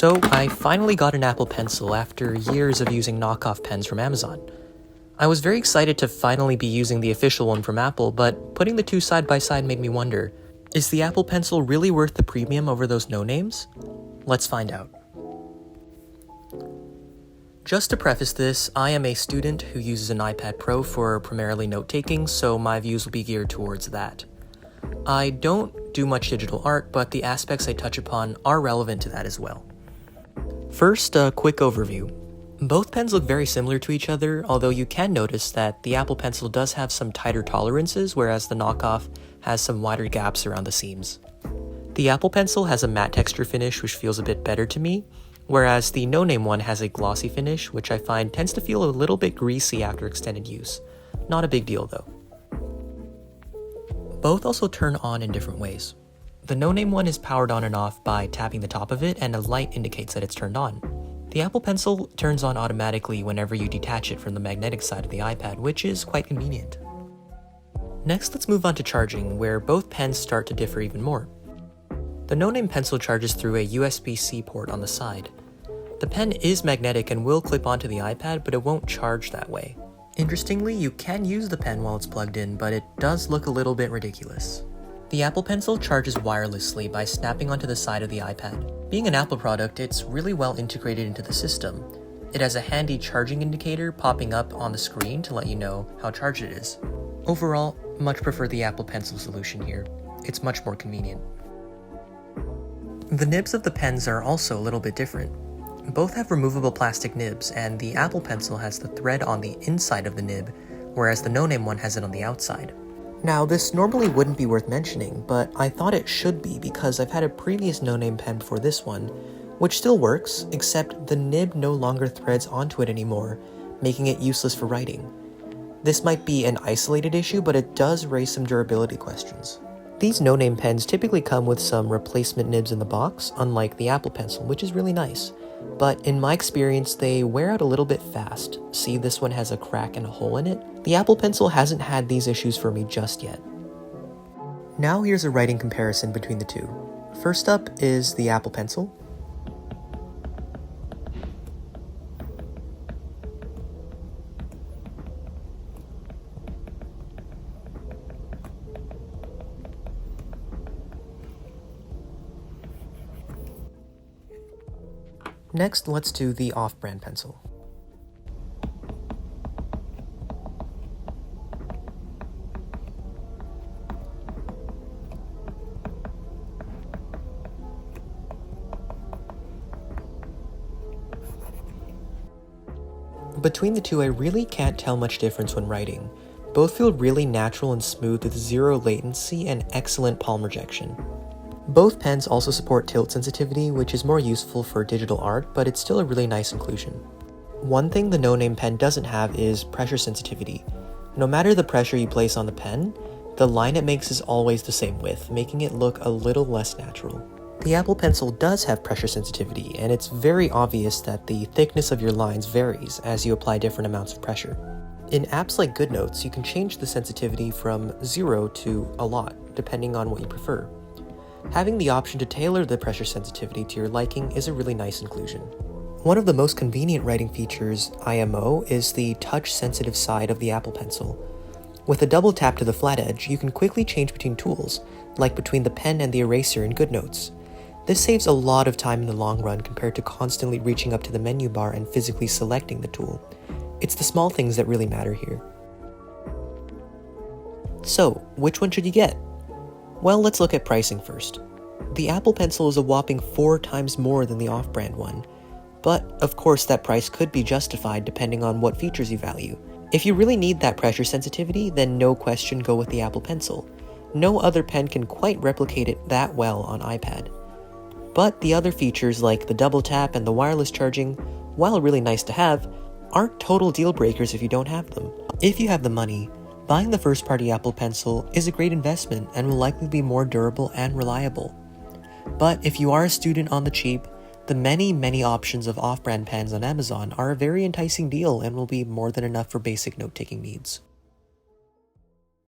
So I finally got an Apple Pencil after years of using knockoff pens from Amazon. I was very excited to finally be using the official one from Apple, but putting the two side by side made me wonder, is the Apple Pencil really worth the premium over those no-names? Let's find out. Just to preface this, I am a student who uses an iPad Pro for primarily note-taking, so my views will be geared towards that. I don't do much digital art, but the aspects I touch upon are relevant to that as well. First, a quick overview. Both pens look very similar to each other, although you can notice that the Apple Pencil does have some tighter tolerances, whereas the knockoff has some wider gaps around the seams. The Apple Pencil has a matte texture finish, which feels a bit better to me, whereas the no-name one has a glossy finish, which I find tends to feel a little bit greasy after extended use. Not a big deal though. Both also turn on in different ways. The no-name one is powered on and off by tapping the top of it, and a light indicates that it's turned on. The Apple Pencil turns on automatically whenever you detach it from the magnetic side of the iPad, which is quite convenient. Next, let's move on to charging, where both pens start to differ even more. The no-name pencil charges through a USB-C port on the side. The pen is magnetic and will clip onto the iPad, but it won't charge that way. Interestingly, you can use the pen while it's plugged in, but it does look a little bit ridiculous. The Apple Pencil charges wirelessly by snapping onto the side of the iPad. Being an Apple product, it's really well integrated into the system. It has a handy charging indicator popping up on the screen to let you know how charged it is. Overall, much prefer the Apple Pencil solution here. It's much more convenient. The nibs of the pens are also a little bit different. Both have removable plastic nibs, and the Apple Pencil has the thread on the inside of the nib, whereas the no-name one has it on the outside. Now, this normally wouldn't be worth mentioning, but I thought it should be because I've had a previous no-name pen before this one, which still works, except the nib no longer threads onto it anymore, making it useless for writing. This might be an isolated issue, but it does raise some durability questions. These no-name pens typically come with some replacement nibs in the box, unlike the Apple Pencil, which is really nice. But in my experience, they wear out a little bit fast. See, this one has a crack and a hole in it. The Apple Pencil hasn't had these issues for me just yet. Now here's a writing comparison between the two. First up is the Apple Pencil. Next, let's do the off-brand pencil. Between the two, I really can't tell much difference when writing. Both feel really natural and smooth with zero latency and excellent palm rejection. Both pens also support tilt sensitivity, which is more useful for digital art, but it's still a really nice inclusion. One thing the no-name pen doesn't have is pressure sensitivity. No matter the pressure you place on the pen, the line it makes is always the same width, making it look a little less natural. The Apple Pencil does have pressure sensitivity, and it's very obvious that the thickness of your lines varies as you apply different amounts of pressure. In apps like GoodNotes, you can change the sensitivity from 0 to a lot, depending on what you prefer. Having the option to tailor the pressure sensitivity to your liking is a really nice inclusion. One of the most convenient writing features, IMO, is the touch-sensitive side of the Apple Pencil. With a double tap to the flat edge, you can quickly change between tools, like between the pen and the eraser in GoodNotes. This saves a lot of time in the long run compared to constantly reaching up to the menu bar and physically selecting the tool. It's the small things that really matter here. So, which one should you get? Well, let's look at pricing first. The Apple Pencil is a whopping 4 times more than the off-brand one, but of course that price could be justified depending on what features you value. If you really need that pressure sensitivity, then no question go with the Apple Pencil. No other pen can quite replicate it that well on iPad. But the other features like the double tap and the wireless charging, while really nice to have, aren't total deal breakers if you don't have them. If you have the money, buying the first-party Apple Pencil is a great investment and will likely be more durable and reliable. But if you are a student on the cheap, the many options of off-brand pens on Amazon are a very enticing deal and will be more than enough for basic note-taking needs.